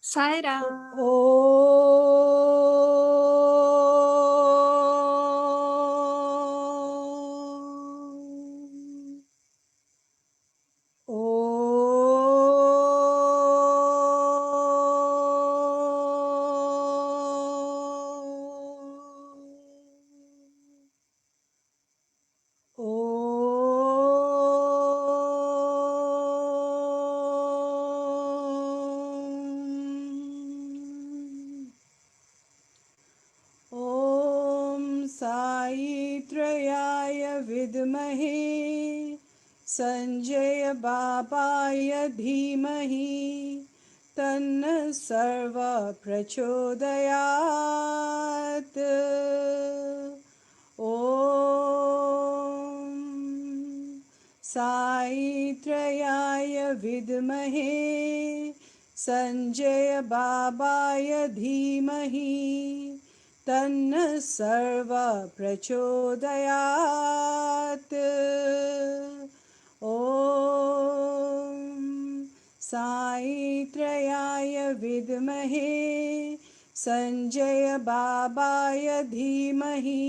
Sai Om. Ram. ॐ साईत्रयाय विद्महे संजय बाबाय धीमहि तन्न सर्व प्रचोदयात् ॐ साईत्रयाय विद्महे संजय बाबाय धीमहि तन्न सर्व प्रचोदयात् ॐ साईत्रयाय विद्महे संजय बाबाय धीमहि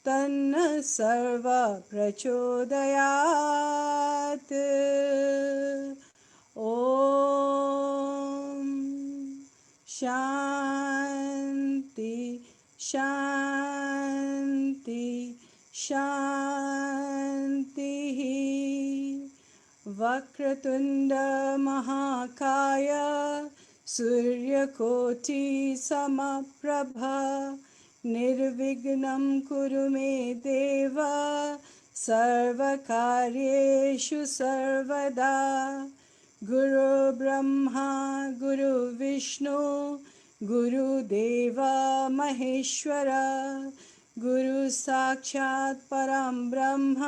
तन्न सर्व प्रचोदयात् ॐ शान्ति शान्ति शान्तिः वक्रतुण्ड महाकाय सूर्यकोटि समप्रभ निर्विघ्नं कुरु मे देव सर्वकार्येषु सर्वदा गुरु ब्रह्मा गुरु विष्णु गुरुदेव महेश्वर गुरु साक्षात् परं ब्रह्म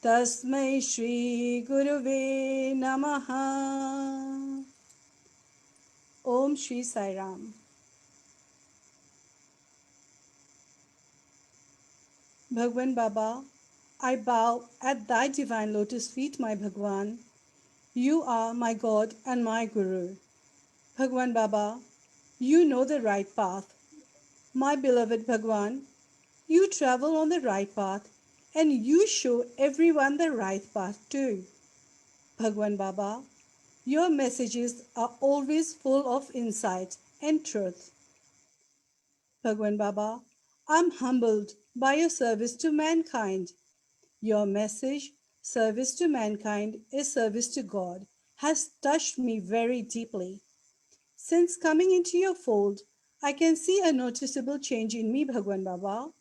तस्मै श्री गुरुवे नमः ओम Shri Sai Ram. Bhagwan Baba, I bow at thy divine lotus feet, my Bhagwan. You are my God and my Guru. Bhagwan Baba, you know the right path. My beloved Bhagwan, you travel on the right path and you show everyone the right path too. Bhagwan Baba, your messages are always full of insight and truth. Bhagwan Baba, I'm humbled by your service to mankind. Your message, service to mankind is service to God, has touched me very deeply. Since coming into your fold, I can see a noticeable change in me, Bhagwan Baba.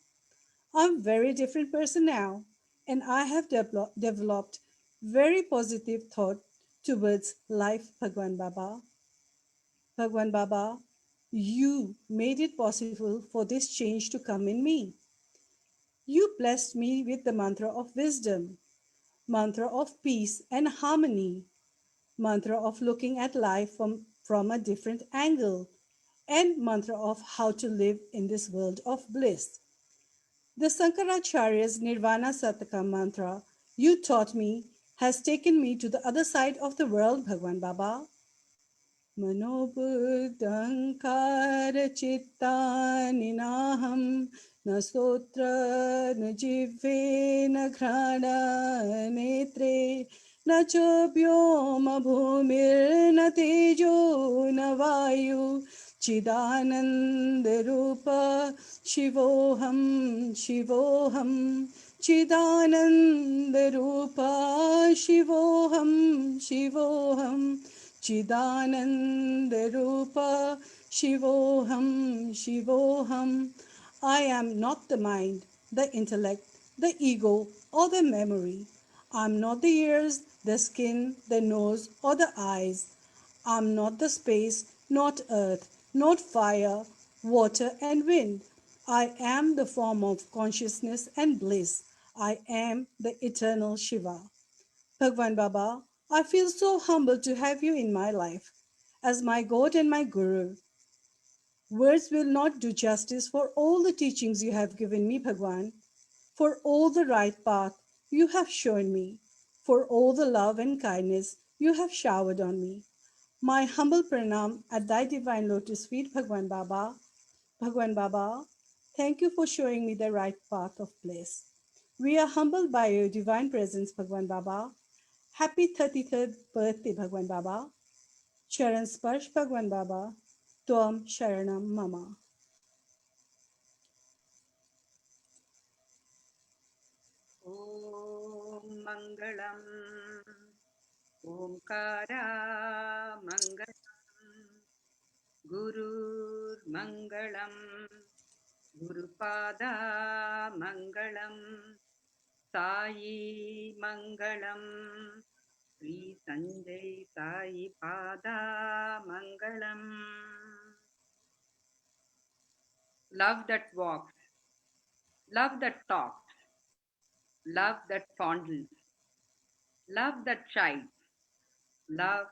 I'm a very different person now, and I have developed very positive thought towards life, Bhagwan Baba. Bhagwan Baba, you made it possible for this change to come in me. You blessed me with the mantra of wisdom, mantra of peace and harmony, mantra of looking at life from a different angle, and mantra of how to live in this world of bliss. The Sankaracharya's Nirvana Sataka mantra you taught me has taken me to the other side of the world, Bhagwan Baba. मनोबुद्धङ्कारचित्तानिनाहं न स्तोत्र न जिह्वे न घ्राणा नेत्रे न च व्योमभूमिर्न तेजो न वायु चिदानन्दरूप शिवोऽहं शिवोऽहं चिदानन्दरूप शिवोऽहं शिवोऽहं Chidanandarupa Shivoham Shivoham. I am not the mind, the intellect, the ego, or the memory. I'm not the ears, the skin, the nose, or the eyes. I'm not the space, not earth, not fire, water, and wind. I am the form of consciousness and bliss. I am the eternal Shiva. Bhagwan Baba, I feel so humbled to have you in my life as my God and my Guru. Words will not do justice for all the teachings you have given me, Bhagwan, for all the right path you have shown me, for all the love and kindness you have showered on me. My humble pranam at thy divine lotus feet, Bhagwan Baba. Bhagwan Baba, thank you for showing me the right path of bliss. We are humbled by your divine presence, Bhagwan Baba. Happy 33rd birthday, Bhagwan Baba. Charan Sparsh, Bhagwan Baba. Tvam Sharanam Mama. ॐ मङ्गलम् ओङ्कारा मङ्गलम् गुरुर्मङ्गलम् गुरुपादा मङ्गलम् साई मङ्गलम् श्री संजय साई पादा मङ्गलम् Love that walks, love that talks, love that fondles, love that chides, love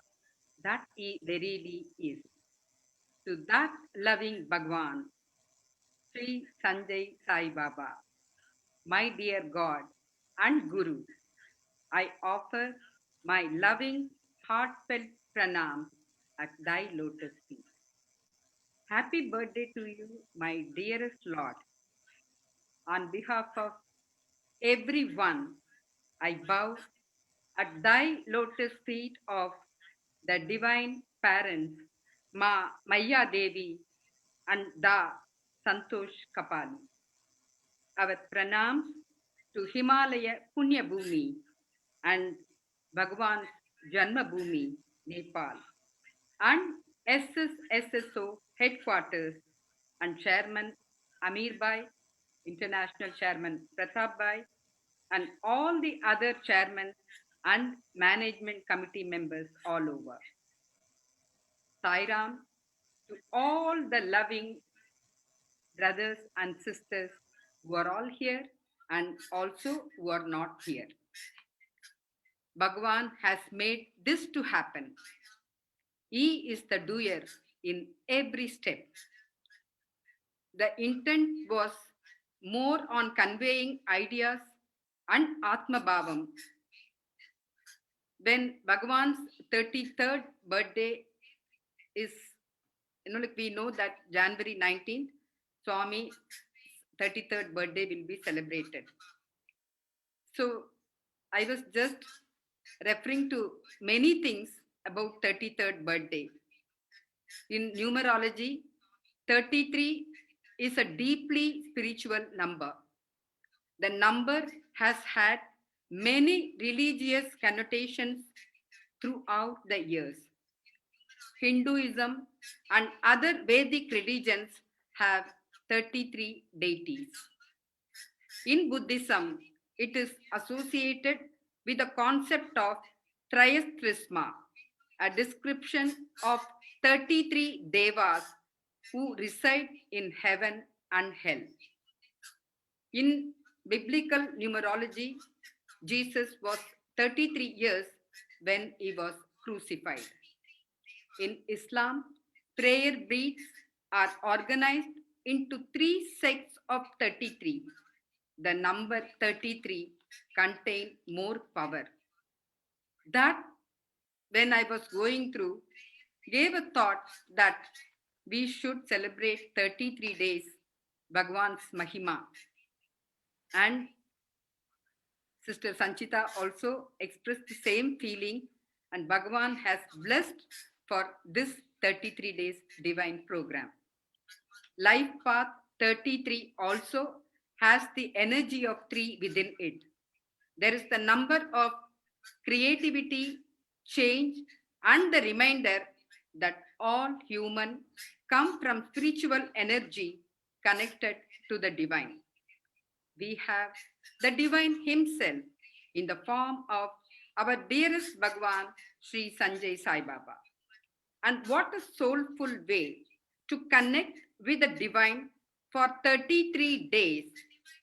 that he verily is. To that loving Bhagwan, Sri Sanjay Sai Baba, my dear God and Guru, I offer my loving, heartfelt pranam at thy lotus feet. Happy birthday to you, my dearest Lord. On behalf of everyone, I bow at thy lotus feet of the divine parents, Ma Maya Devi and Da Santosh Kapali. Our pranams to Himalaya Punya Bhumi and Bhagwan's Janma Bhumi, Nepal, and SSSO headquarters and Chairman Amir Bhai, International Chairman Pratap Bhai, and all the other chairmen and management committee members all over. Sairam to all the loving brothers and sisters who are all here and also who are not here. Bhagwan has made this to happen. He is the doer in every step. The intent was more on conveying ideas and Atma Bhavam. When Bhagwan's 33rd birthday is, like we know that January 19th, Swami 33rd birthday will be celebrated. So I was just referring to many things about 33rd birthday. In numerology, 33 is a deeply spiritual number. The number has had many religious connotations throughout the years. Hinduism and other Vedic religions have 33 deities. In Buddhism, it is associated with the concept of Trayastrisma, a description of 33 devas who reside in heaven and hell. In biblical numerology, Jesus was 33 years when he was crucified. In Islam, prayer beads are organized into 3 sets of 33. The number 33 contains more power. That, when I was going through, gave a thought that we should celebrate 33 days Bhagwan's Mahima. And Sister Sanchita also expressed the same feeling, and Bhagwan has blessed for this 33 days divine program. Life Path 33 also has the energy of 3 within it. There is the number of creativity, change, and the reminder that all humans come from spiritual energy connected to the divine. We have the divine himself in the form of our dearest Bhagwan, Sri Sanjay Sai Baba. And what a soulful way to connect with the divine for 33 days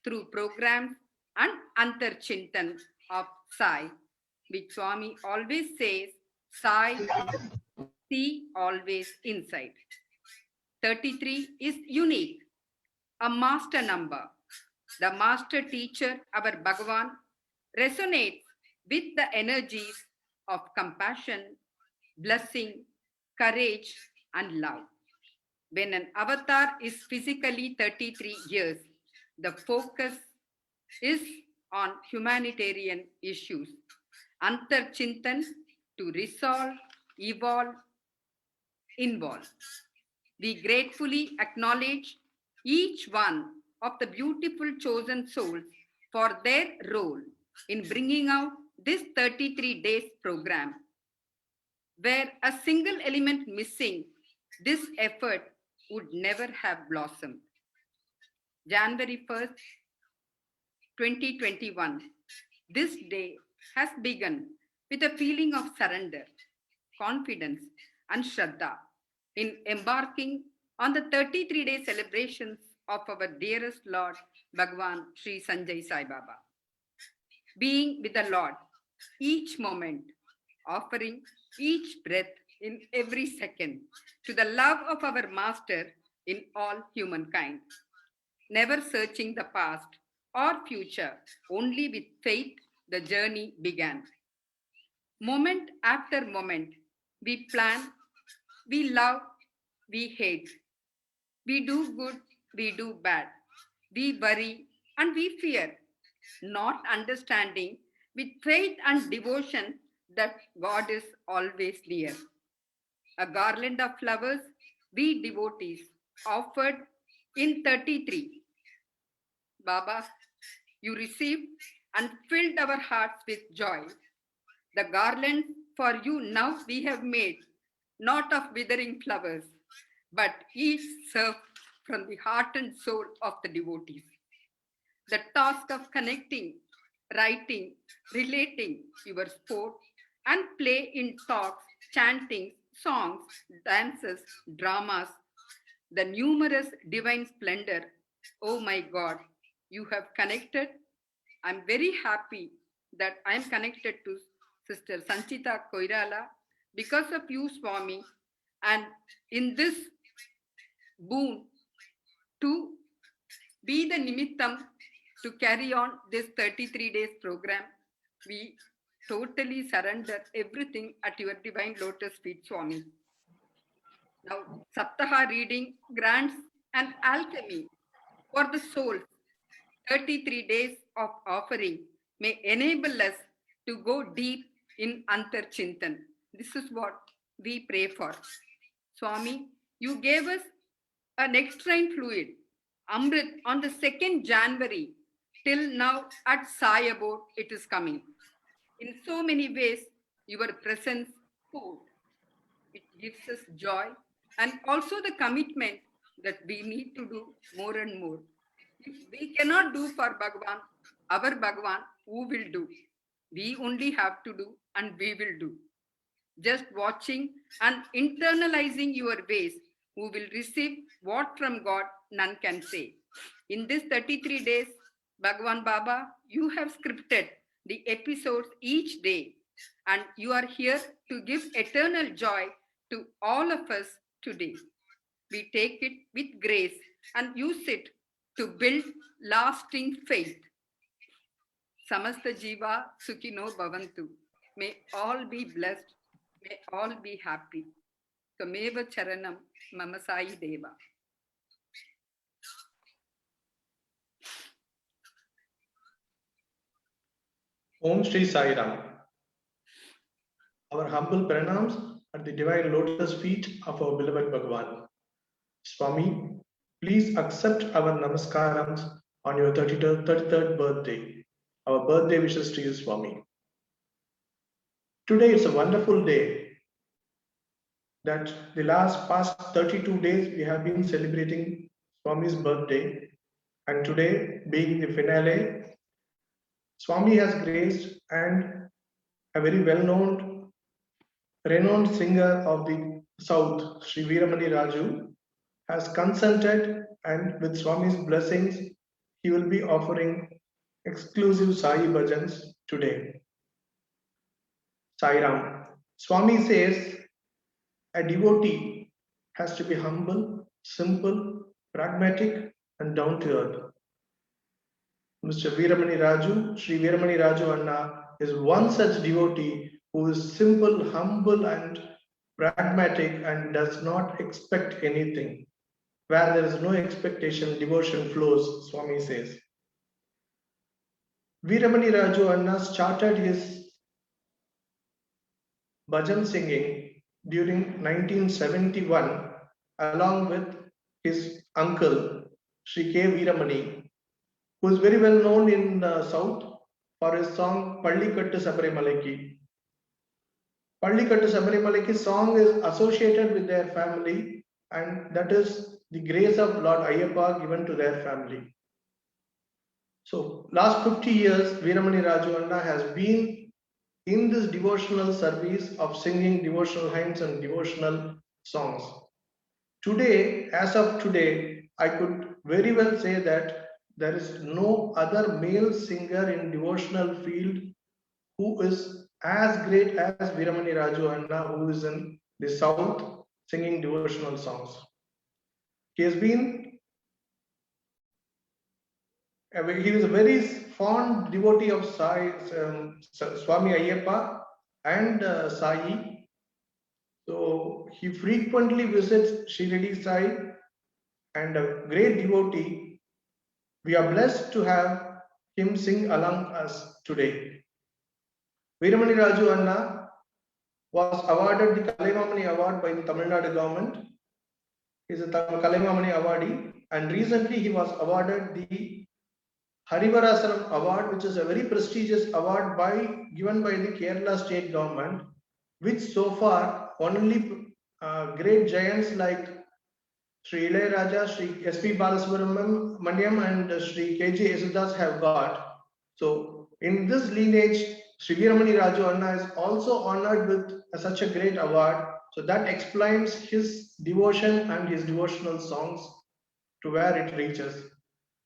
through programs and Antar Chintan of Sai, which Swami always says, Sai, see always inside. 33 is unique, a master number. The master teacher, our Bhagavan, resonates with the energies of compassion, blessing, courage, and love. When an avatar is physically 33 years, the focus is on humanitarian issues, Antar Chintan, to resolve, evolve, involve. We gratefully acknowledge each one of the beautiful chosen souls for their role in bringing out this 33 days program. Where a single element missing, this effort would never have blossomed. January 1st, 2021. This day has begun with a feeling of surrender, confidence, and Shraddha in embarking on the 33-day celebrations of our dearest Lord Bhagwan Sri Sanjay Sai Baba. Being with the Lord each moment, offering each breath in every second to the love of our Master in all humankind. Never searching the past or future, only with faith the journey began. Moment after moment, we plan, we love, we hate, we do good, we do bad, we worry, and we fear, not understanding with faith and devotion that God is always near. A garland of flowers we devotees offered in 33. Baba, you received and filled our hearts with joy. The garland for you now we have made, not of withering flowers, but each served from the heart and soul of the devotees. The task of connecting, writing, relating your sport and play in talks, chanting, songs, dances, dramas, the numerous divine splendor. Oh my God, you have connected. I'm very happy that I'm connected to Sister Sanchita Koirala because of you, Swami. And in this boon to be the nimittam to carry on this 33 days program, we totally surrender everything at your divine lotus feet, Swami. Now, Saptaha reading grants an alchemy for the soul. 33 days of offering may enable us to go deep in Antar Chintan. This is what we pray for. Swami, you gave us an extrain fluid, Amrit, on the 2nd January. Till now, at Sai Abode, it is coming. In so many ways, your presence food. It gives us joy and also the commitment that we need to do more and more. If we cannot do for Bhagwan, our Bhagwan, who will do? We only have to do and we will do. Just watching and internalizing your ways, who will receive what from God none can say. In this 33 days, Bhagwan Baba, you have scripted the episodes each day, and you are here to give eternal joy to all of us today. We take it with grace and use it to build lasting faith. Samasta Jiva Sukhino Bhavantu. May all be blessed. May all be happy. Tameva Charanam Mama Sai Deva. Om Shri Sai Ram. Our humble pranams at the divine lotus feet of our beloved Bhagwan. Swami, please accept our namaskarams on your 33rd birthday. Our birthday wishes to you, Swami. Today is a wonderful day that the past 32 days we have been celebrating Swami's birthday, and today being the finale, Swami has graced and a very well-known, renowned singer of the South, Sri Veeramani Raju, has consented, and with Swami's blessings, he will be offering exclusive Sai bhajans today. Sai Ram. Swami says a devotee has to be humble, simple, pragmatic, and down to earth. Mr. Veeramani Raju, Sri Veeramani Raju Anna, is one such devotee who is simple, humble, and pragmatic, and does not expect anything. Where there is no expectation, devotion flows, Swami says. Veeramani Raju Anna started his bhajan singing during 1971 along with his uncle Sri K. Veeramani, who is very well known in South for his song Pallikattu Sabarimalaki. Pallikattu Sabarimalaki song is associated with their family, and that is the grace of Lord Ayyappa given to their family. So, last 50 years, Veeramani Raju Anna has been in this devotional service of singing devotional hymns and devotional songs. Today, as of today, I could very well say that there is no other male singer in devotional field who is as great as Veeramani Raju Anna, who is in the south singing devotional songs. He has been he was a very fond devotee of Swami Ayyappa and Sai. So he frequently visits Shirdi Sai, and a great devotee. We are blessed to have him sing along us today. Veeramani Raju Anna was awarded the Kalaimamani Award by the Tamil Nadu government. He is a Kalaimamani awardee, and recently he was awarded the Harivarasaram Award, which is a very prestigious award given by the Kerala state government, which so far only great giants like Sri Ilayaraja, Sri S.P. Balasubramaniam and Sri K.J. Yesudas have got. So in this lineage, Sri Veeramani Raju Anna is also honored with such a great award. So that explains his devotion and his devotional songs to where it reaches.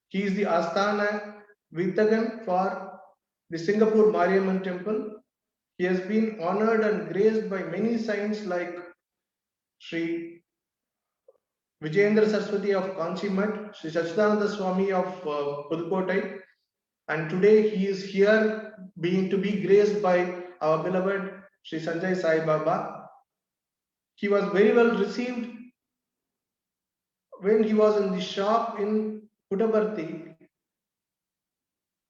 He is the Asthana Vitagan for the Singapore Mariamman Temple. He has been honored and graced by many saints like Sri Vijayendra Saraswati of Kanchimat, Sri Sachidananda Swami of Pudukottai, and today he is here to be graced by our beloved Sri Sanjay Sai Baba. He was very well received when he was in the shop in Puttaparthi.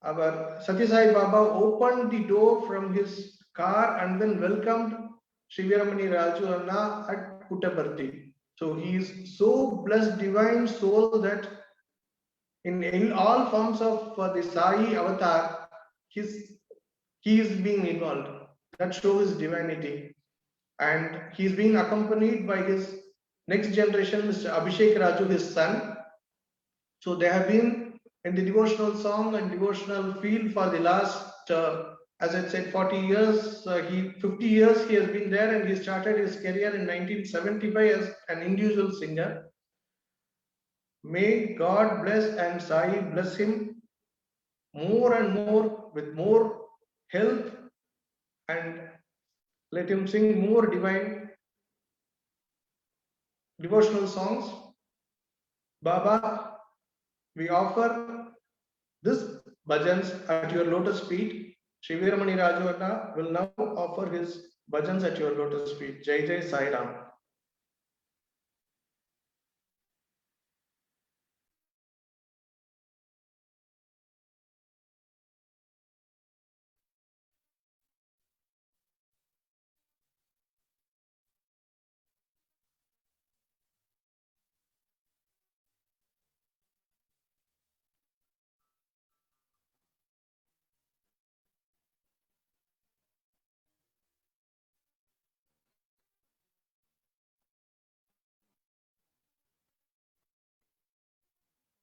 Our Satya Sai Baba opened the door from his car and then welcomed Sri Veeramani Raju Anna at Puttaparthi. So he is so blessed divine soul that in all forms of the Sai avatar, he is being involved. That shows his divinity. And he is being accompanied by his next generation, Mr. Abhishek Raju, his son. So they have been in the devotional song and devotional field for the last, as I said, 40 years. 50 years he has been there, and he started his career in 1975 as an individual singer. May God bless and Sai bless him more and more with more health, and let him sing more divine devotional songs. Baba, we offer this bhajans at your lotus feet. Sri Veeramani Raju Anna will now offer his bhajans at your lotus feet. Jai Jai Sai Ram.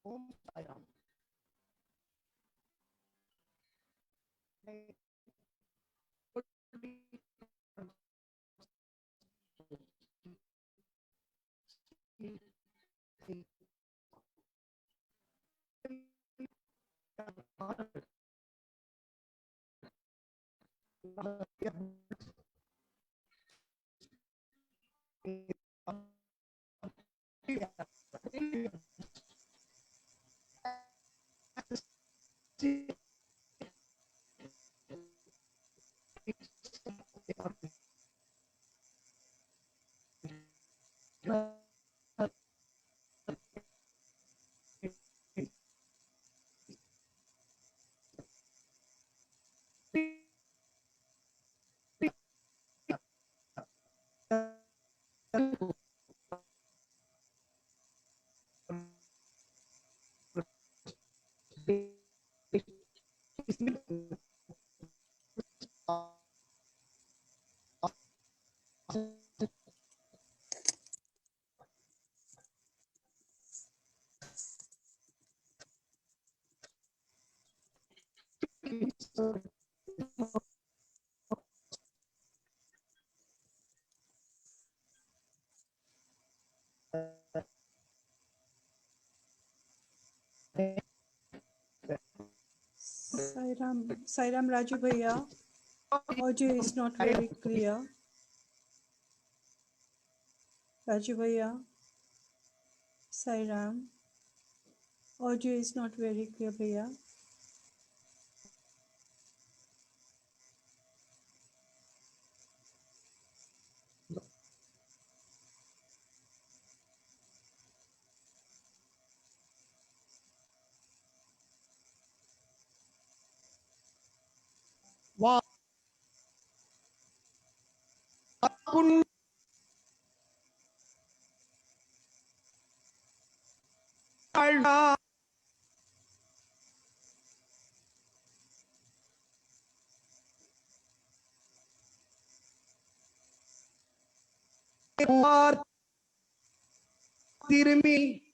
Om Sai Ram. Sairam Raju Bhaiya, audio is not very clear. Raju Bhaiya, Sairam, audio is not very clear, Bhaiya. Wapun alda war tirmi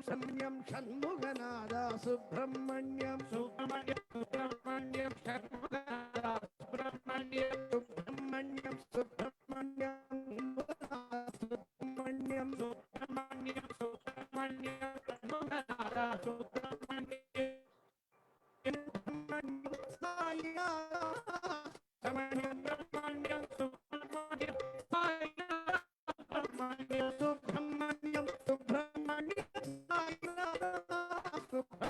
Subramanyam Shanmuganada Subramanyam Subramanyam Subramanyam Shanmuganada Subramanyam Subramanyam Subramanyam Subramanyam Subramanyam Subramanyam Shanmuganada Subramanyam Subramanyam Subramanyam Subramanyam Subramanyam Subramanyam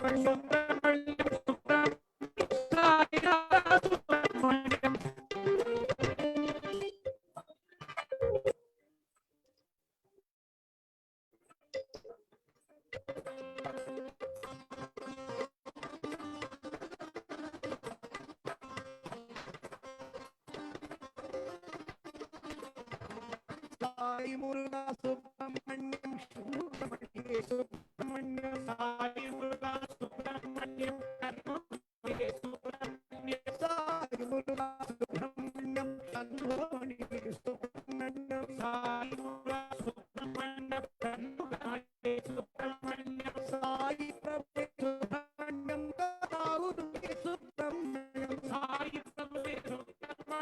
Sai Muruga Subramanyam Shanmugamani Subramanyam Sai Muruga Subramanyam Shanmugamani Subramanyam Sai Muruga Subramanyam Shanmugamani Subramanyam Sai Muruga Subramanyam Shanmugamani Subramanyam Sai Prabhu Subramanyam Gauru Subramanyam Sai Prabhu Subramanyam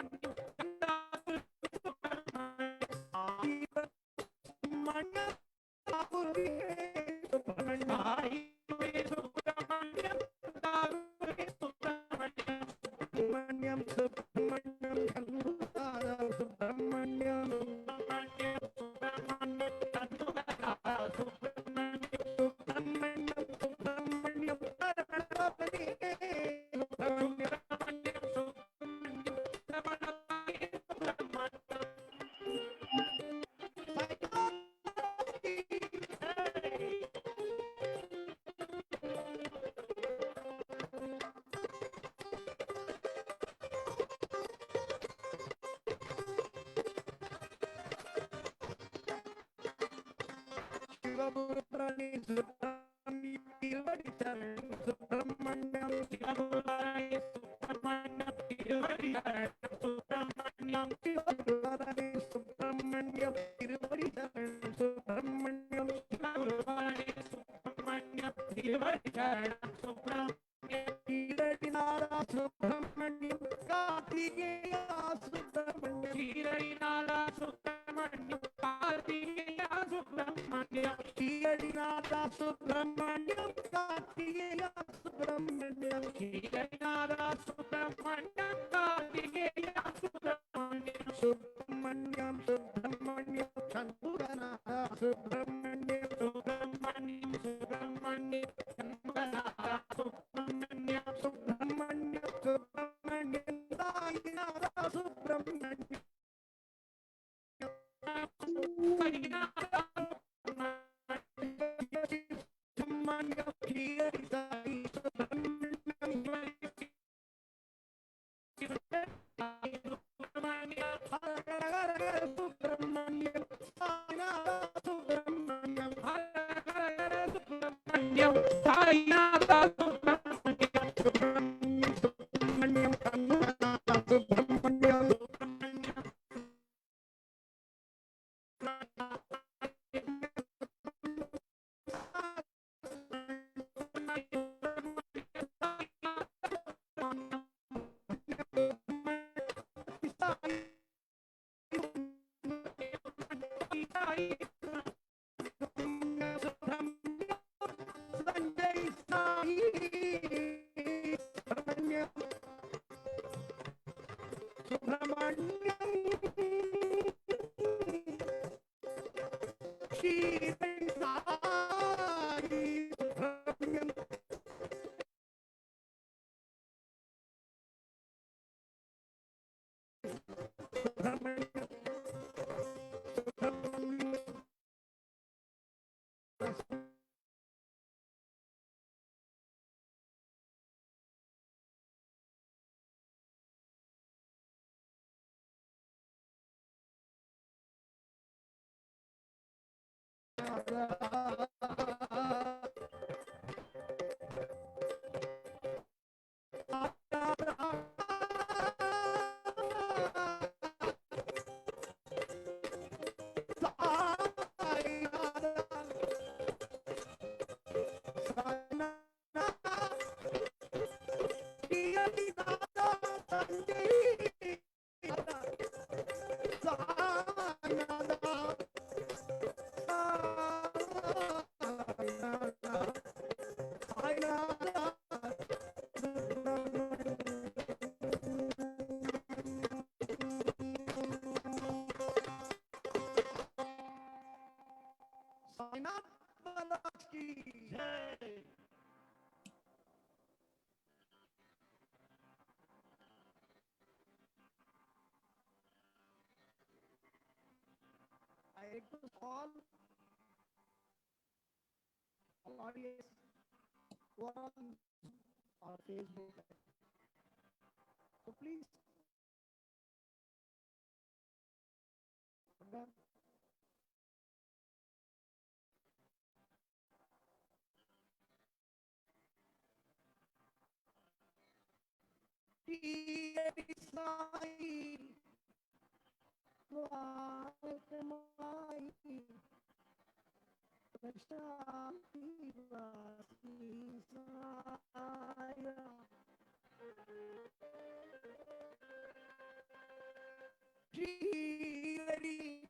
Shri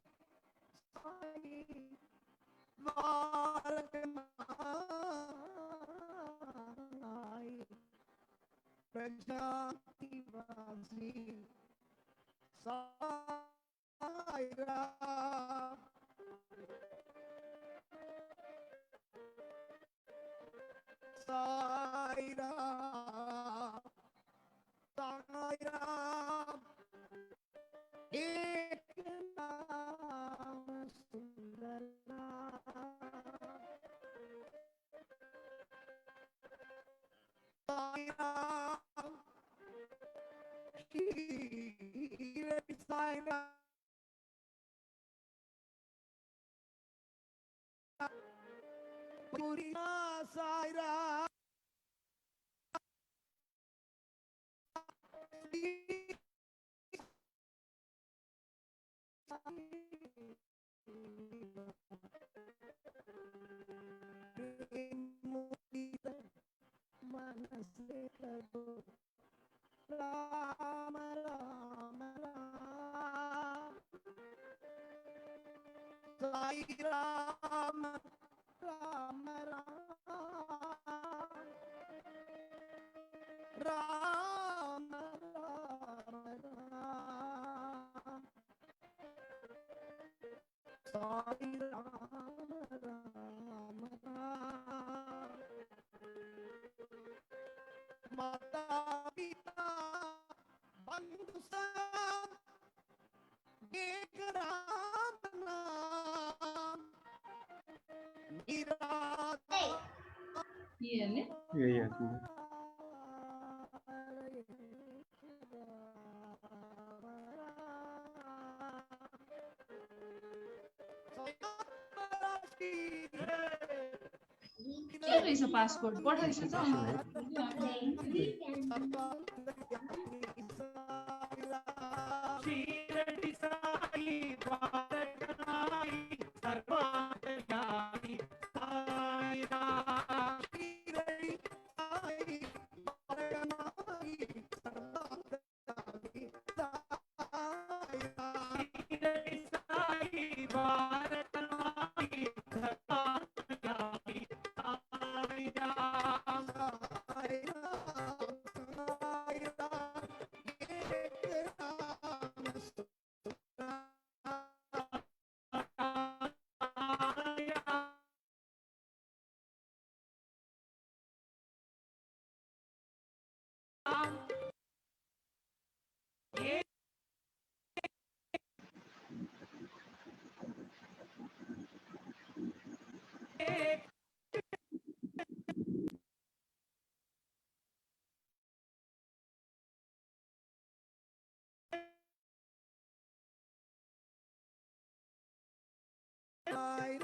Sai Dwarkamai Prajativasi Sai Ram Sai Ram Sai Ram एक नाम सुंदर नाम साई राम श्री साई राम पूरी साई राम मनसे लगो राम राम राम साई राम राम राम राम राम साई राम राम राम माता पिता बंधु सब एक राम नाम निराला यही आती है। के रहेछ पासपोर्ट पठाइछ त शिरडी साई द्वारकामाई सर्वांतर्यामी साई राम शिरडी साई द्वारकामाई सर्वांतर्यामी साई राम शिरडी साई द्वारकामाई सर्वांतर्यामी साई राम साई राम साई राम एक नाम साई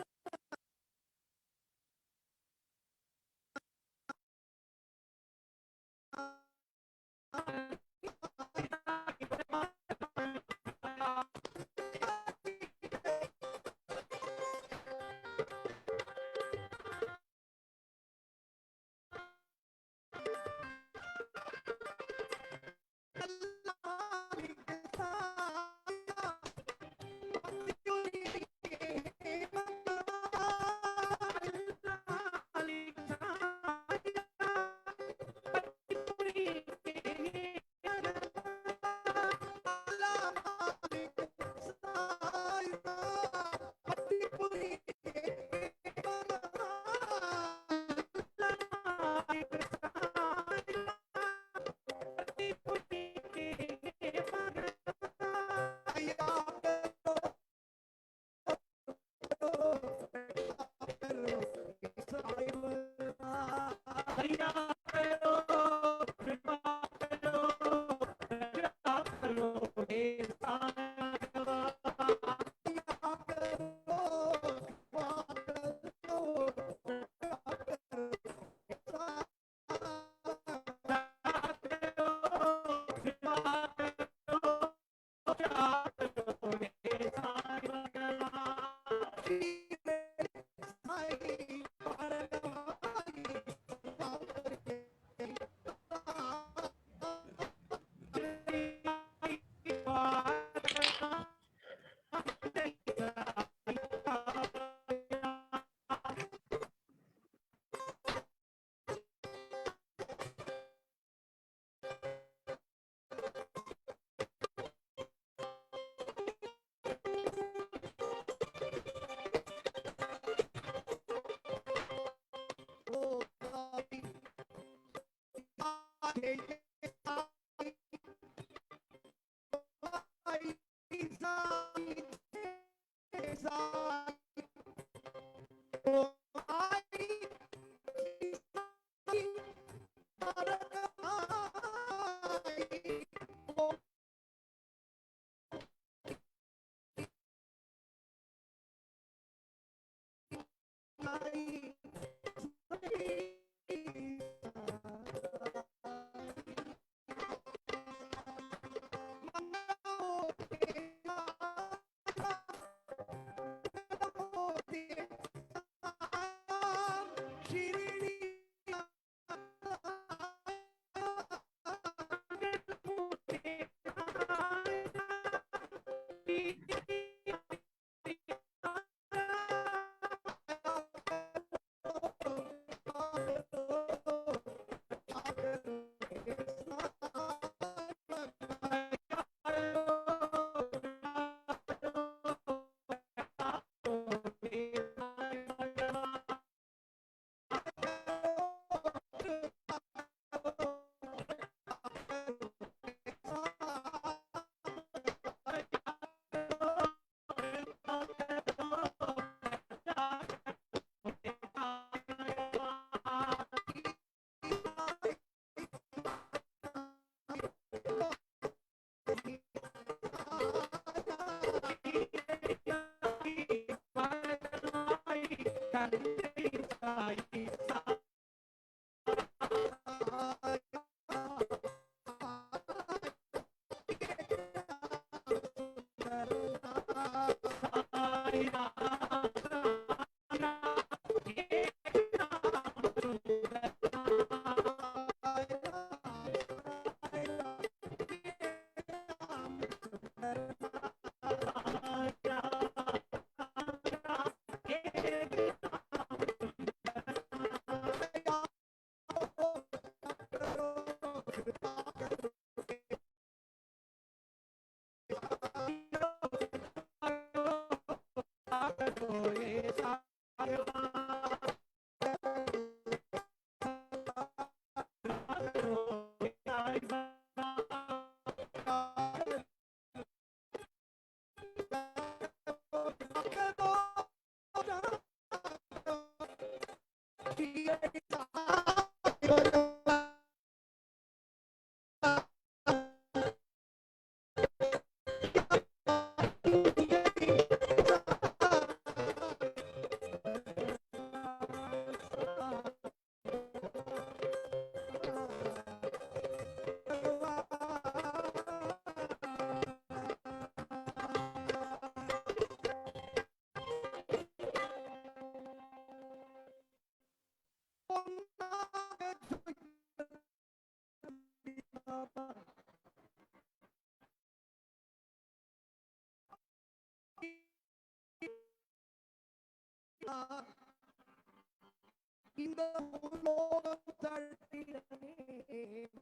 இந்த பூலோகம் தள்ளிடவே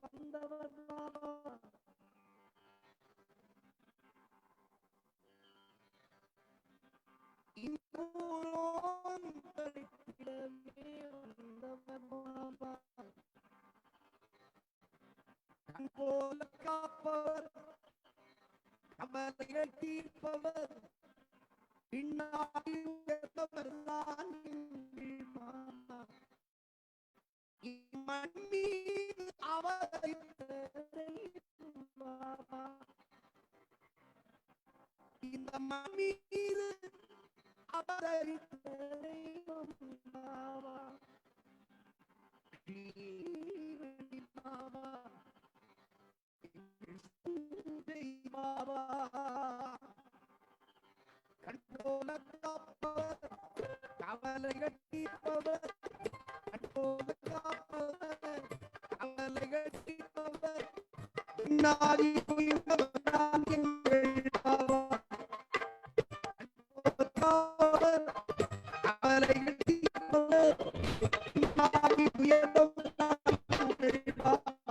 வந்தவர் பாபா. இந்த பூலோகம் தள்ளிடவே வந்தவர் பாபா. கண் போல காப்பவர், கவலைகள் தீர்ப்பவர், பின்னாடி உயர்ந்தவர் தான் எங்கள் பாபா. இம்மண் மீது அவதரித்த தெய்வம் பாபா. இந்த மண் மீது அவதரித்த தெய்வம் பாபா. ஸ்ரீ பாபா, பாபா கண்ட்ரோல காப்பவர், கவலைகள் தீர்ப்பவர், கண்ட்ரோல காப்பவர், கவலைகள் தீர்ப்பவர், பின்னாடி உயர்ந்தவர் தான் எங்கள் பாபா. கண்ட்ரோல காப்பவர், கவலைகள் தீர்ப்பவர், பின்னாடி உயர்ந்தவர் தான் எங்கள் Baba.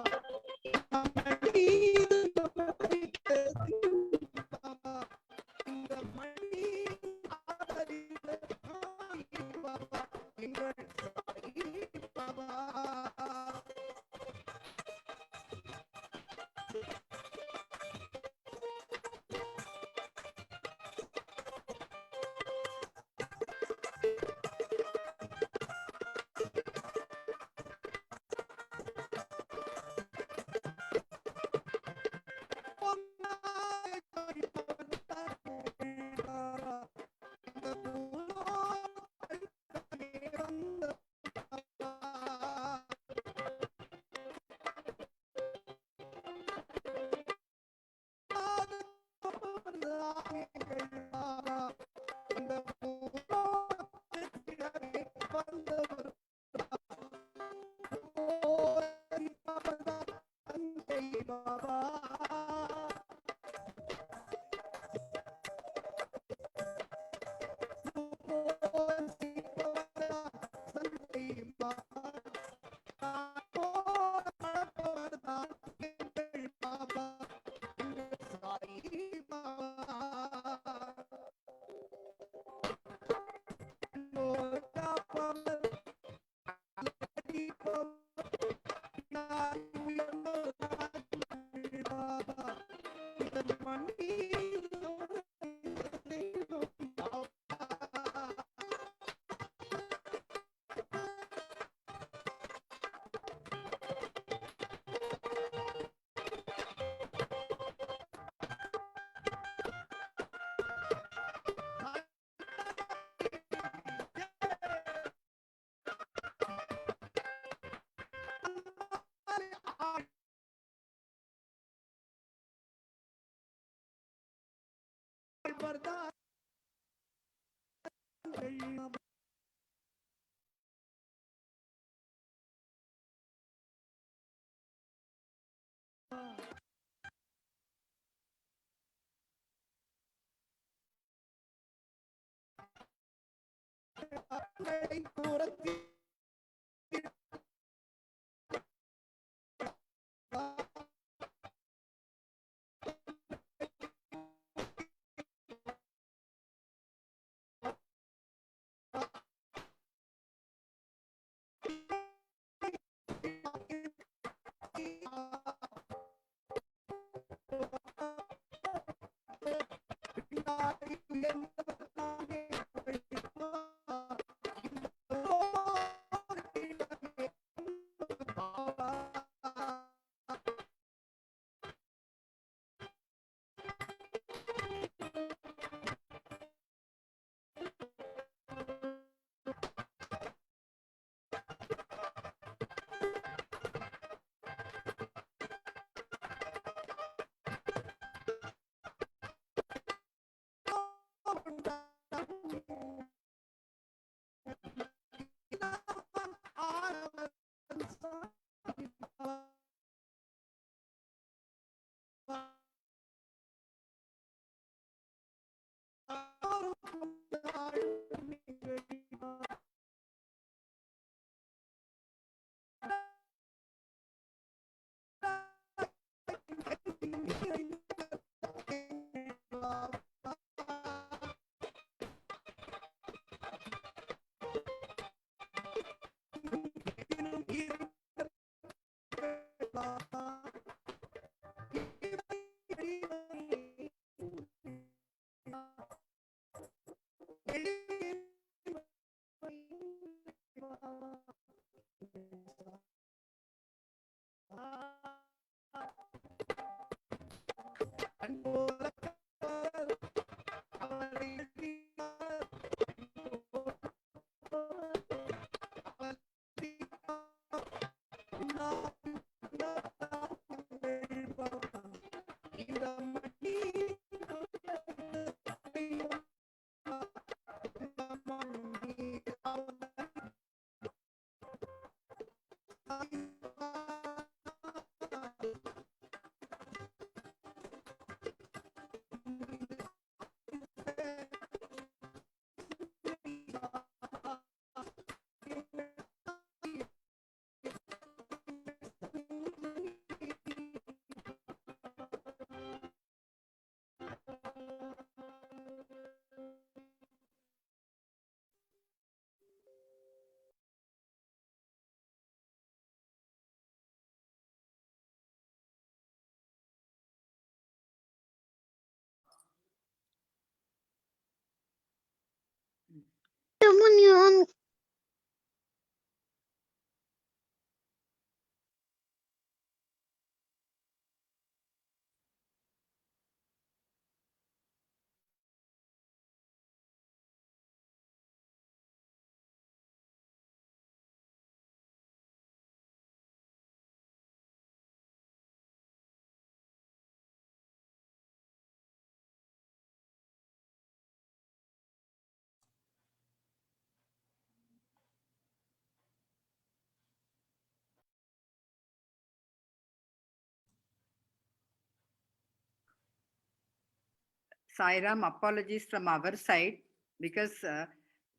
Sairam, apologies from our side because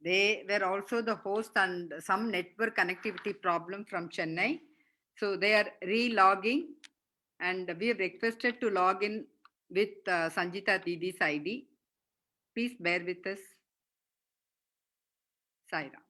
they were also the host and some network connectivity problem from Chennai. So they are re-logging and we have requested to log in with Sanjita Didi's ID. Please bear with us, Sairam.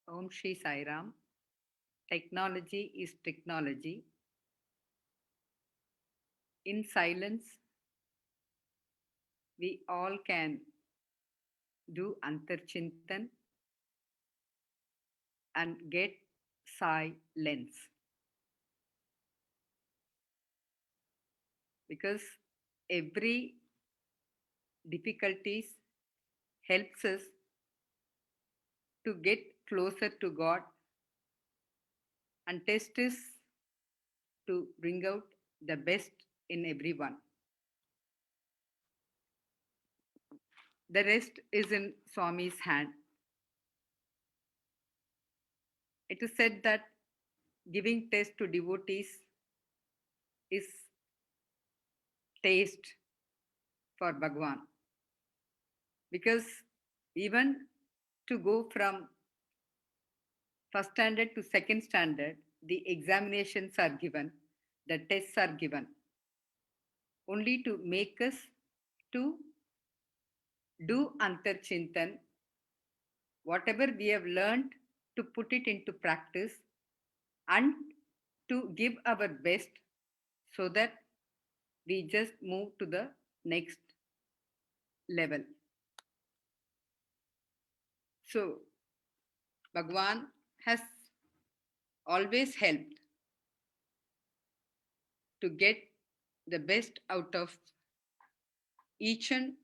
Om Shri Sairam. Technology is technology. In silence, we all can do Antarchintan and get silence. Because every difficulties helps us to get closer to God and test us to bring out the best in everyone. The rest is in Swami's hand. It is said that giving taste to devotees is taste for Bhagwan. because even to go from first standard to second standard, the examinations are given, the tests are given, only to make us to do antarchintan, whatever we have learned, to put it into practice and to give our best so that we just move to the next level. So, Bhagwan has always helped to get the best out of each and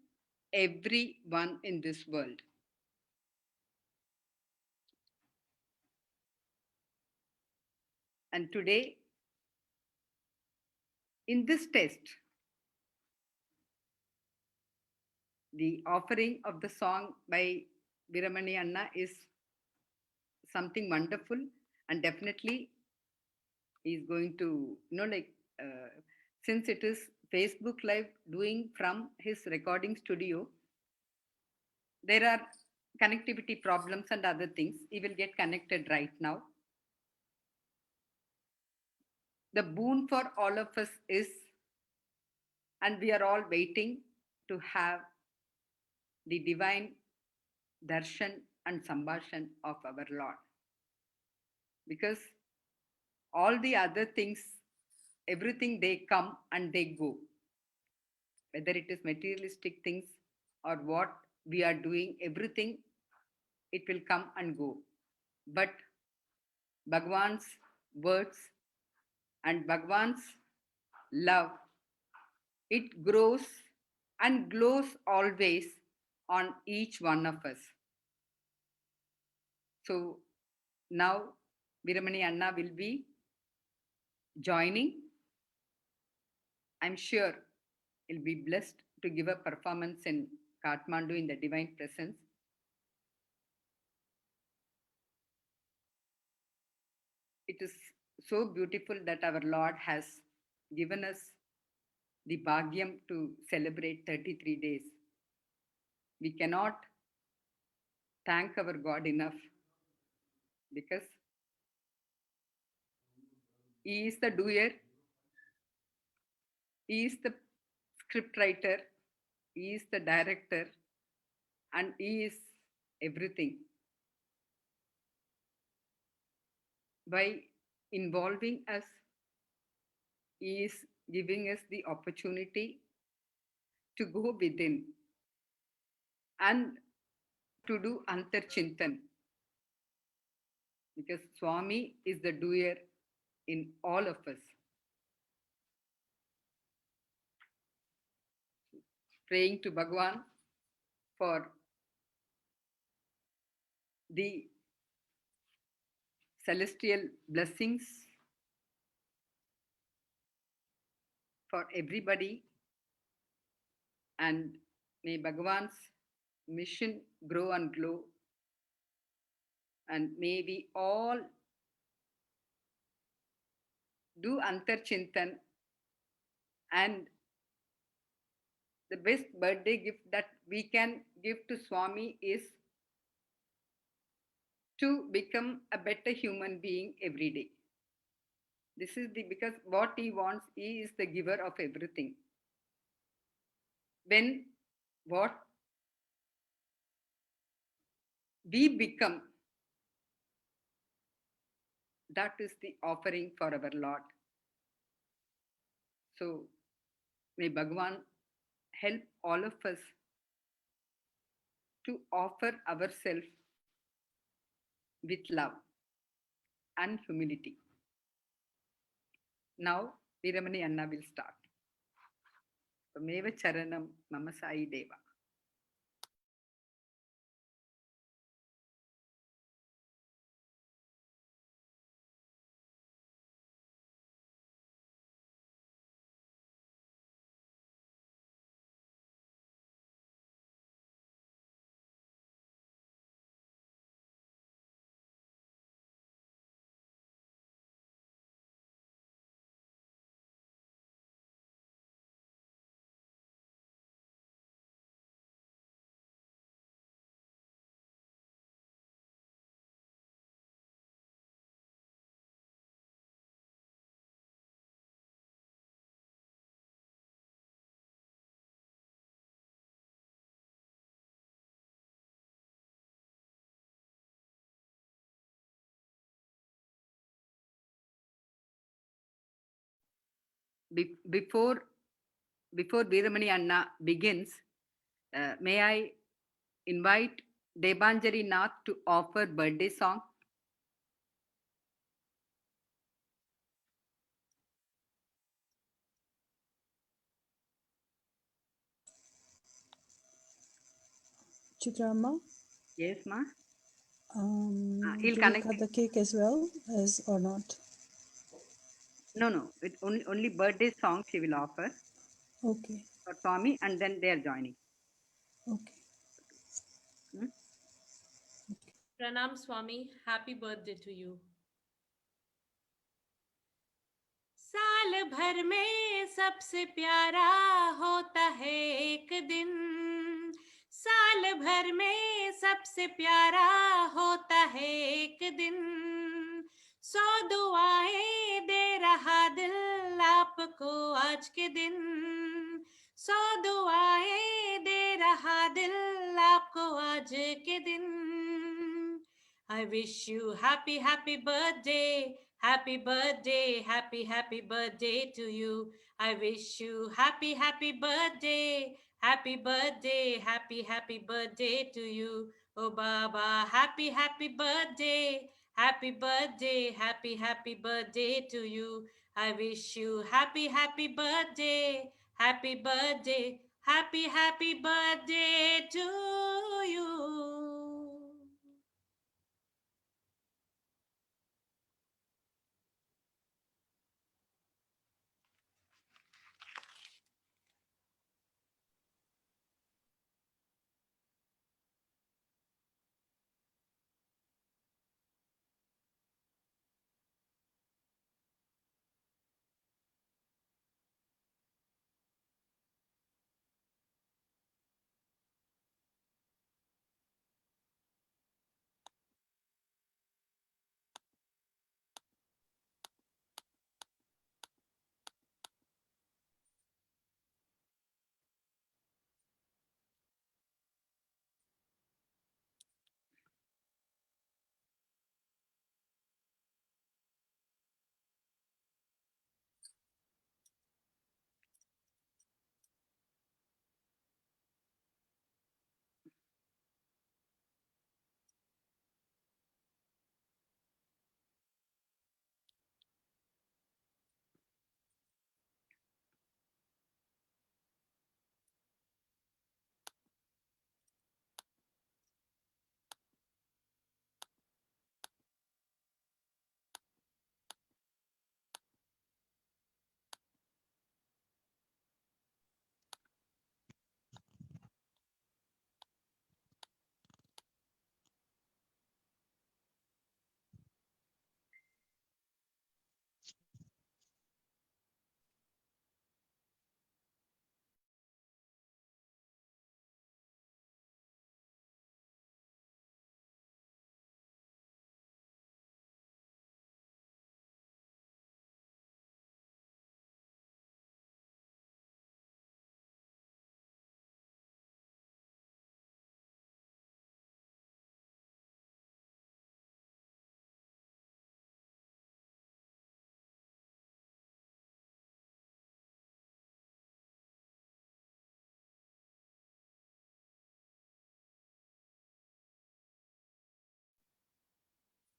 every one in this world. And today, in this test, the offering of the song by Viramani Anna is something wonderful, and definitely he's going to, since it is Facebook Live doing from his recording studio, there are connectivity problems and other things. He will get connected right now. The boon for all of us is, and we are all waiting to have the divine darshan and sambhashan of our Lord. Because all the other things, everything, they come and they go. Whether it is materialistic things or what we are doing, everything, it will come and go. But Bhagwan's words and Bhagwan's love, it grows and glows always on each one of us. So now Viramani Anna will be joining. I'm sure he'll be blessed to give a performance in Kathmandu in the divine presence. It is so beautiful that our Lord has given us the bhagyam to celebrate 33 days. We cannot thank our God enough because He is the doer, He is the script writer, He is the director, and He is everything. By involving us, He is giving us the opportunity to go within and to do antarchintan, because Swami is the doer in all of us. Praying to Bhagwan for the celestial blessings for everybody, and may Bhagwan's mission grow and glow, and may we all do antarchintan, and the best birthday gift that we can give to Swami is to become a better human being every day. This is because what he wants, he is the giver of everything. When what we become, that is the offering for our Lord. So may Bhagwan help all of us to offer ourselves with love and humility. Now, Viramani Anna will start. Meva Charanam Mama Sai Deva. before Veeramani Anna begins, may I invite Debanjari Nath to offer birthday song? Chitrama, Yes, ma. do He'll we connect. cut the cake as well as or not? No. It only birthday song she will offer Okay, for Tommy, and then they are joining. okay. Hmm? Pranam Swami, happy birthday to you. साल भर में सबसे प्यारा होता है एक दिन, साल भर में सबसे प्यारा होता है एक दिन, 100 दुआएं दे रहा दिल आपको आज के दिन, 100 दुआएं दे रहा दिल आपको आज के दिन. I wish you happy, happy birthday, happy birthday, happy birthday to you. I wish you happy, happy birthday, happy birthday, happy birthday to you. Oh Baba, happy birthday, happy birthday, happy birthday to you. I wish you happy birthday, happy birthday, happy birthday to you.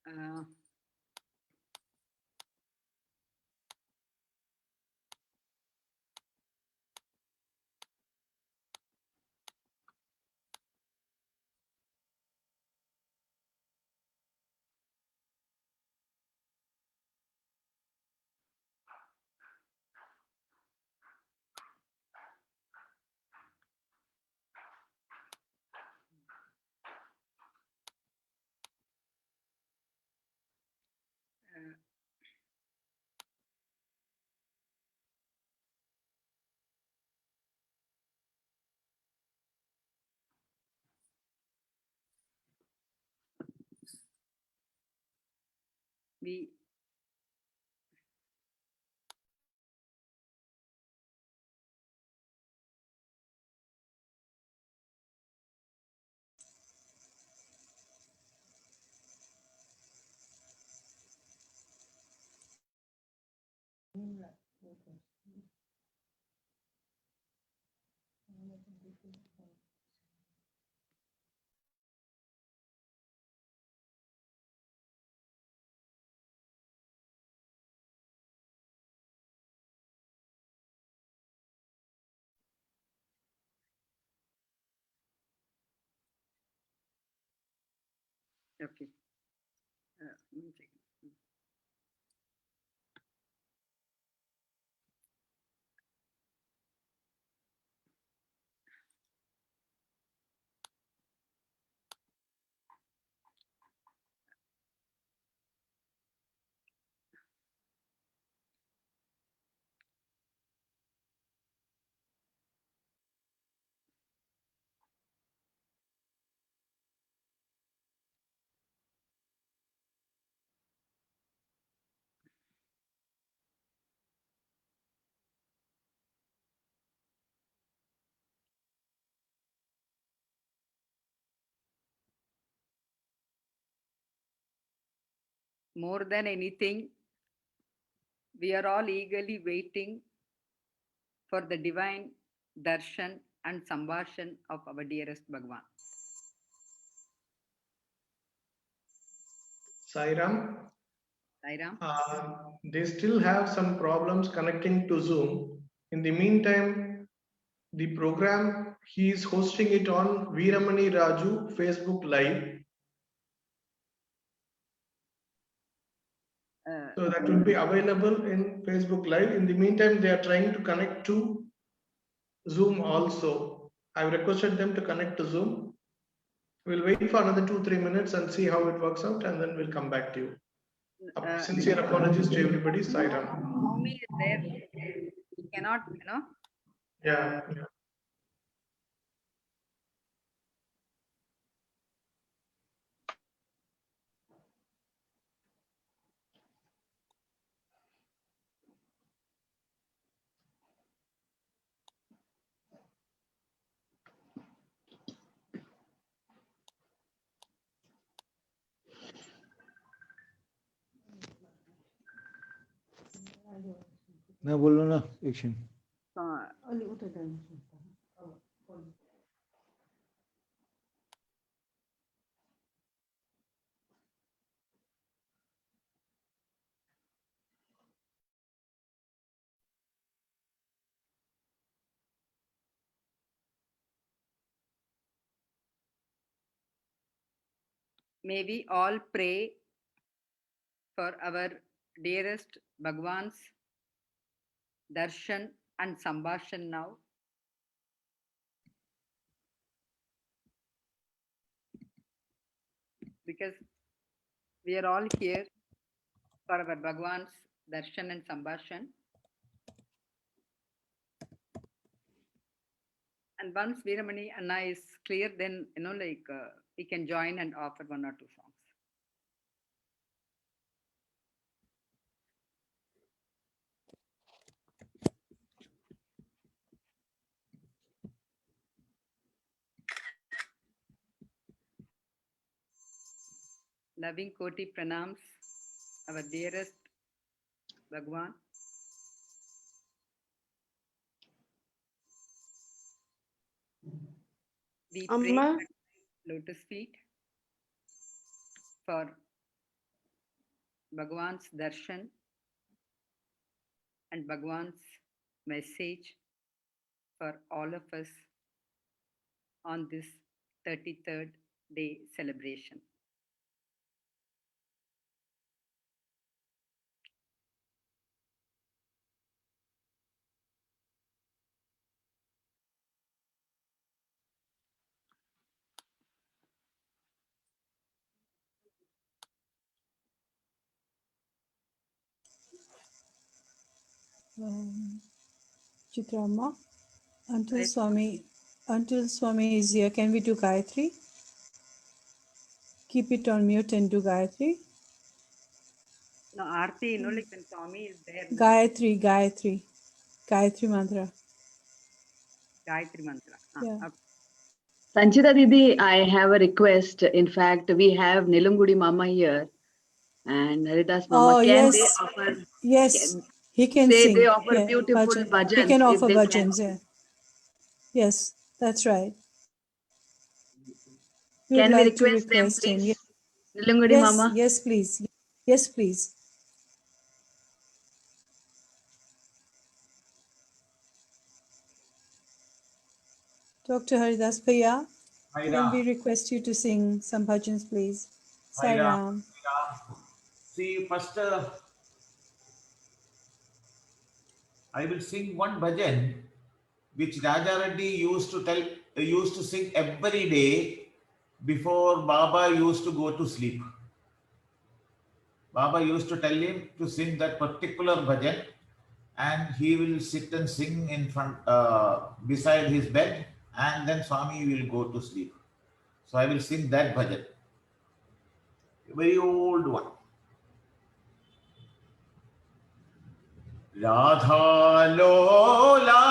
Uh, we Okay. 1 second. More than anything, we are all eagerly waiting for the divine darshan and sambhashan of our dearest Bhagwan. Sairam, Sairam? they still have some problems connecting to Zoom. In the meantime, the program, he is hosting it on Veeramani Raju Facebook Live. So that will be available in Facebook Live. In the meantime, they are trying to connect to Zoom also. I've requested them to connect to Zoom. We'll wait for another 2-3 minutes and see how it works out, and then we'll come back to you. Sincere apologies to everybody. Sairam. Swami is there. We cannot, Yeah. मैं बोल रहा हूँ ना एक क्षण may we all pray for our dearest Bhagwan's darshan and sambhashan now. Because we are all here for our Bhagwan's darshan and sambhashan. And once Veeramani Anna is clear, then, we can join and offer 1 or 2 songs. Loving Koti pranams, our dearest Bhagwan. We pray Amma, at lotus feet for Bhagwan's darshan and Bhagwan's message for all of us on this 33rd day celebration. Chitrama, until Yes. Swami is here, can we do Gayatri? Keep it on mute and do Gayatri. No, Aarti, when Swami is there. Gayatri mantra. Gayatri mantra. Yeah. Okay. Sanchita Didi, I have a request. In fact, we have Nilungudi Mama here and Haridas Mama. Oh, Can yes. they offer? Yes, He can They sing. offer Yeah, beautiful He bhajans can if offer they can. bhajans. Yeah. Yes, that's right. We would Can we like to request them, request him. please? Nilungadi Yes, Mama. yes, please. Yes, please. Dr. Haridas Bhaiya, can we request you to sing some bhajans, please? Sai Ram. See, first I will sing one bhajan which Raja Reddy used to sing every day before Baba used to go to sleep. Baba used to tell him to sing that particular bhajan, and he will sit and sing in front beside his bed, and then Swami will go to sleep. So I will sing that bhajan, a very old one. Radha Lola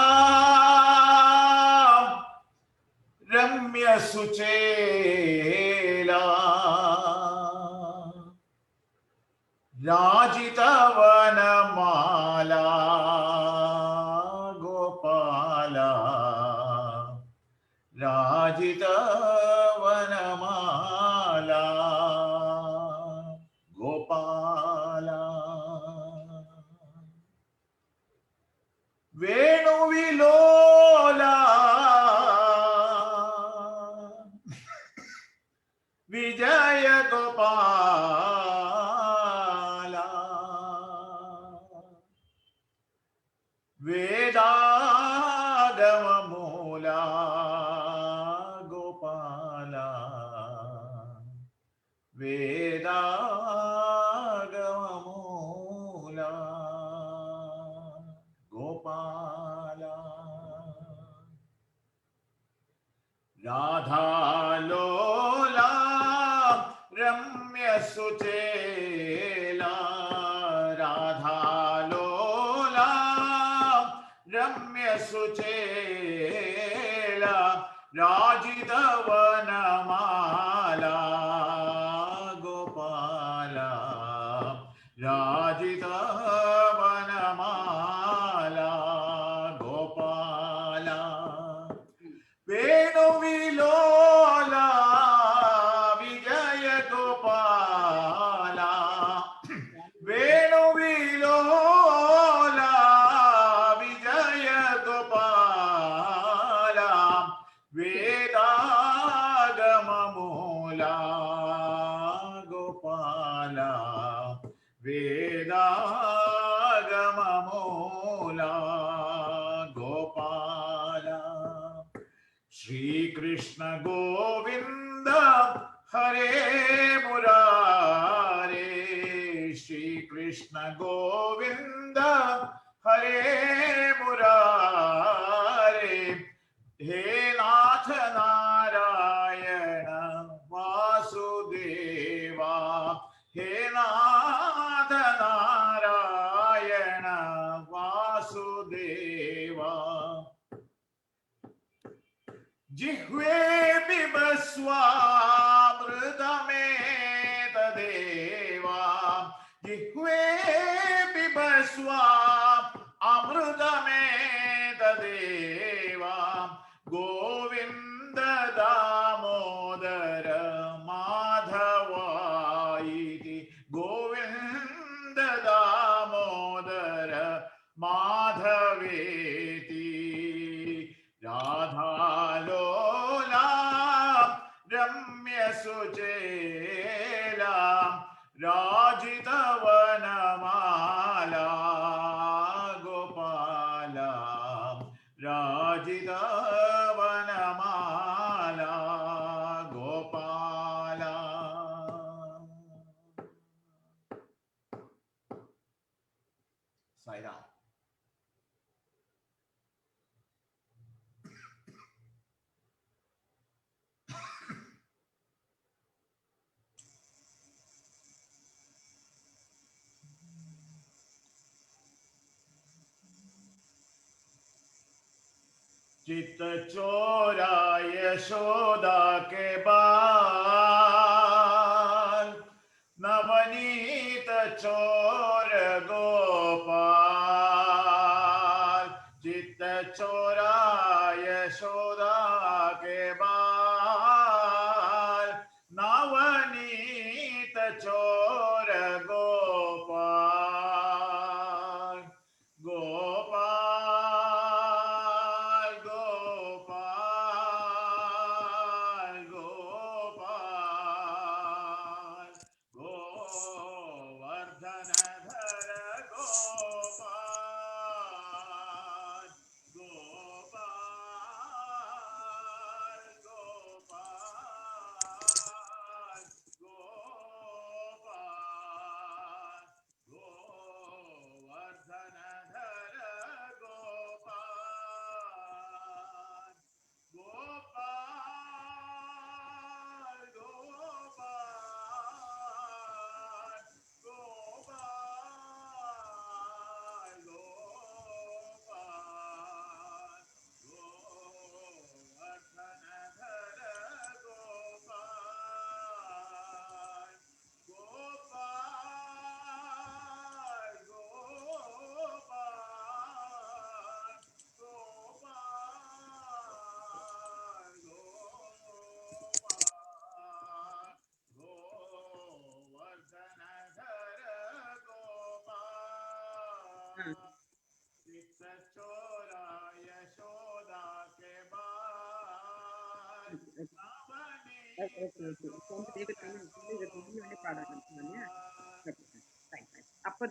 Ramya Suchela Rajita Vanamala Gopala Rajita Vanamala Gopala Venu Vilola Vijaya Gopala Vedagama Mula Gopala Vedagama Mula Gopala Radha Lola Ramya Suchela Radha Lola Ramya Suchela Rajita Vanamala Gopala Rajita Vanamala Gopala Venu Vilola Vijaya Gopala Venu Vilola Vijaya Gopala Vedagama Mula Gopala Vedagama Mula Gopala Shri Krishna Govinda Hare Murare Shri Krishna Govinda Hare Murare He Nath Narayana Vasudeva He Nath Narayana Vasudeva Jihve bibaswamrutame tadeva Jihve bibaswamrutame tadeva Govinda Damodara Madhava iti Govinda Damodara Madhaveti Radha Lola Ramya Suchela Rajita Vanamala Gopala Rajita Vanamala Gopala Sai Ram. चित चोरा यशोदा के बाल नवनीत चोर Gopal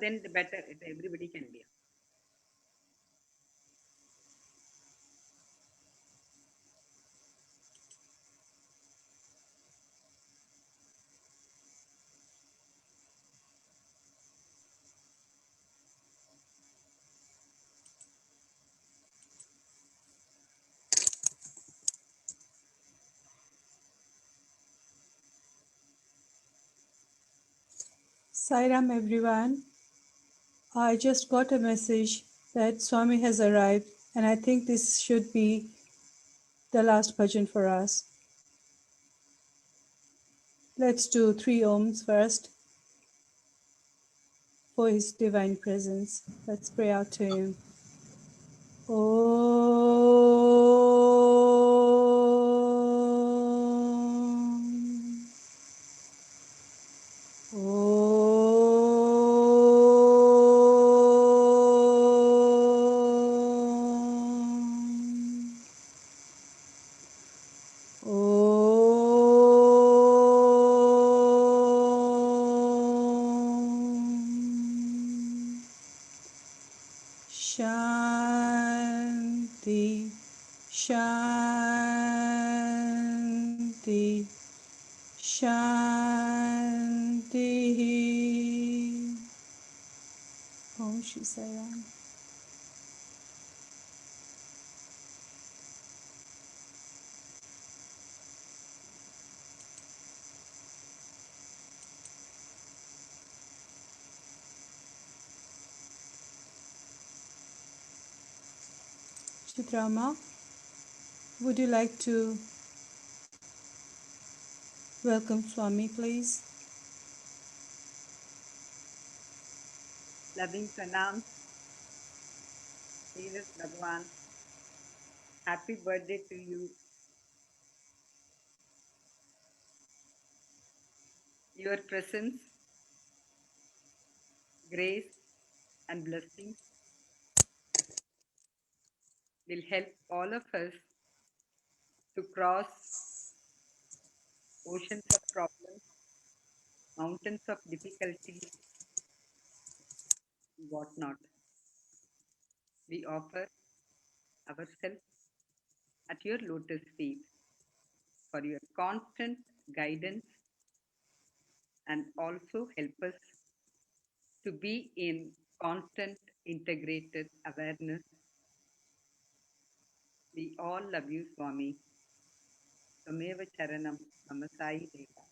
then the better everybody can be. Sairam everyone. I just got a message that Swami has arrived, and I think this should be the last bhajan for us. Let's do 3 ohms first for his divine presence. Let's pray out to him. Shanti, Shanti, Shanti. Om Shri Sai Ram. Chitrama, would you like to welcome Swami, please? Loving pranam, Jesus Bhagwan. Happy birthday to you. Your presence, grace, and blessings will help all of us to cross oceans of problems, mountains of difficulties, whatnot. We offer ourselves at your lotus feet for your constant guidance and also help us to be in constant integrated awareness. We all love you, Swami. Tameva Charanam Mamasai Deva.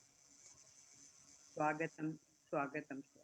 Swagatam, Swagatam, Swami.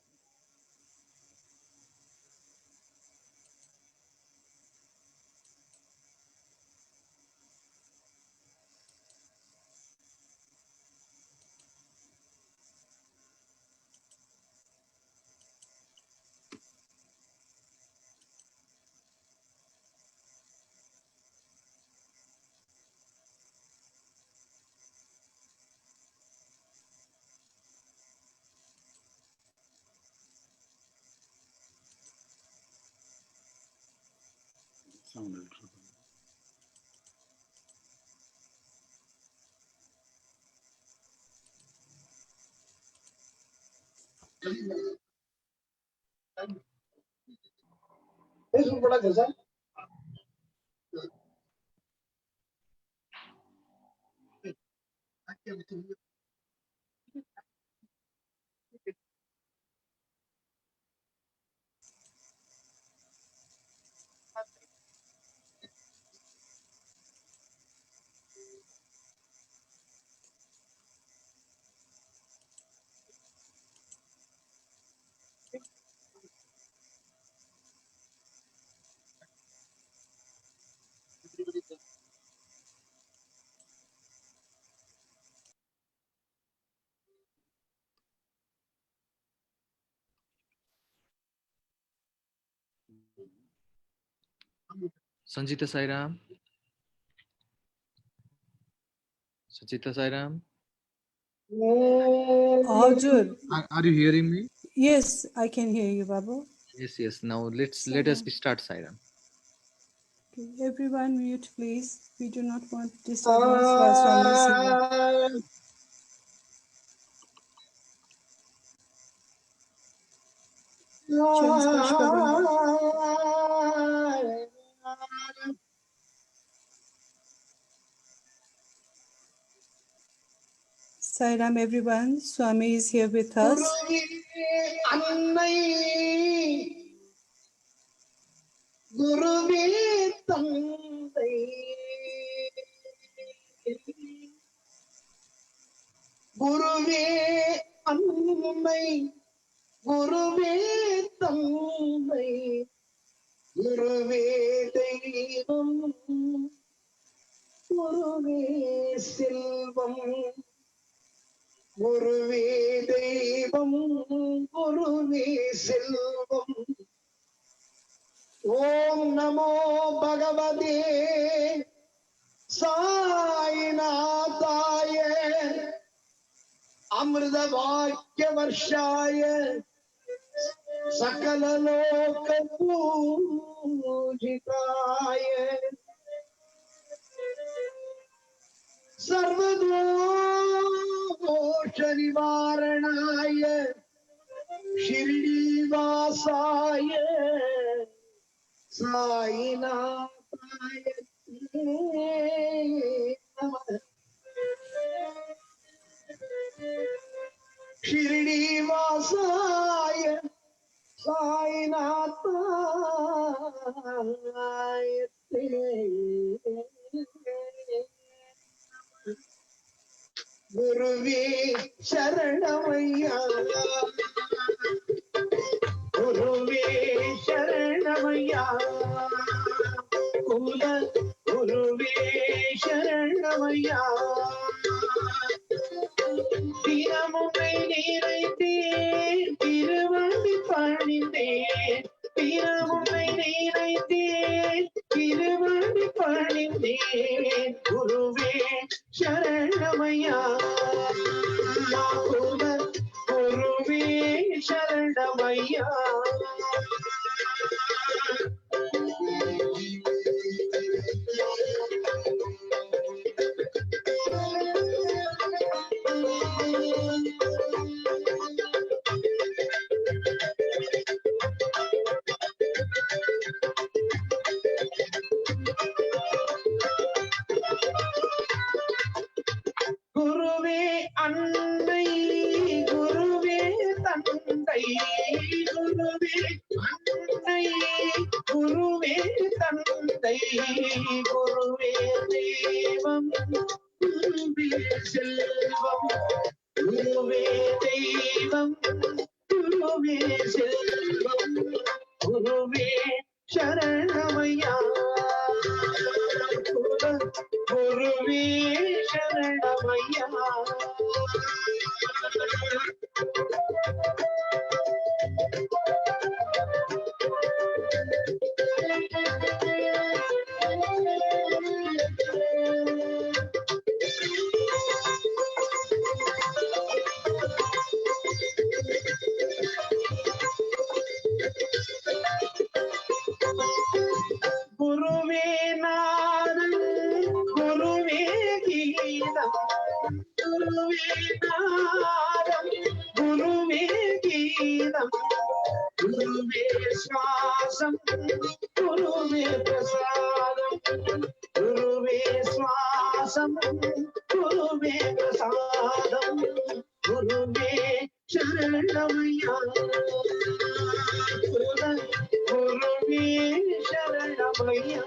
Sanjita Sairam. Sanjita Sairam. Arjun. Are you hearing me? Yes, I can hear you, Babu. Yes, yes. Now let us start Sairam. Everyone mute, please. We do not want disturbance while Swami is singing. Chant Splash Bhagwan. Sairam, everyone. Swami is here with us. குருவே தந்தை குருவே அன்னை குருவே தந்தை குருவே தெய்வம் குருவே செல்வம் குருவே தெய்வம் குருவே செல்வம் ஓம் நமோ பகவதே சாயிநாதாய அமிர்த வாக்கிய வர்ஷாய சகல லோக பூஜிதாய சர்வதோஷ நிவாரணாய ஷிரடிவாசாய சாயிநாதாய நமः ஷிரடிவாசாய சாயிநாதாய குருவே சரணமையா குருவே சரணமையா குல குருவே சரணமையா தினமுனை நினைத்தேன் திருவடி பணிந்தேன் தினமுனை நினைத்தேன் திருவடி பணிந்தேன் குருவே சரணமையா குல குருவே சரணமையா குருவே அன்னை குருவே தந்தை குருவே அன்னை குருவே தந்தை குருவே தெய்வம் குருவே செல்வம் குருவே தெய்வம் குருவே செல்வம் குருவே சரணமையா குருவே சரணமையா குருவே நாதம் குருவே கீதம் குருவே நாதம் குருவே கீதம் குருவே சுவாசம் குருவே பிரசாதம் குருவே சுவாசம் குருவே பிரசாதம் குருவே சரணமையா குருவே சரணமையா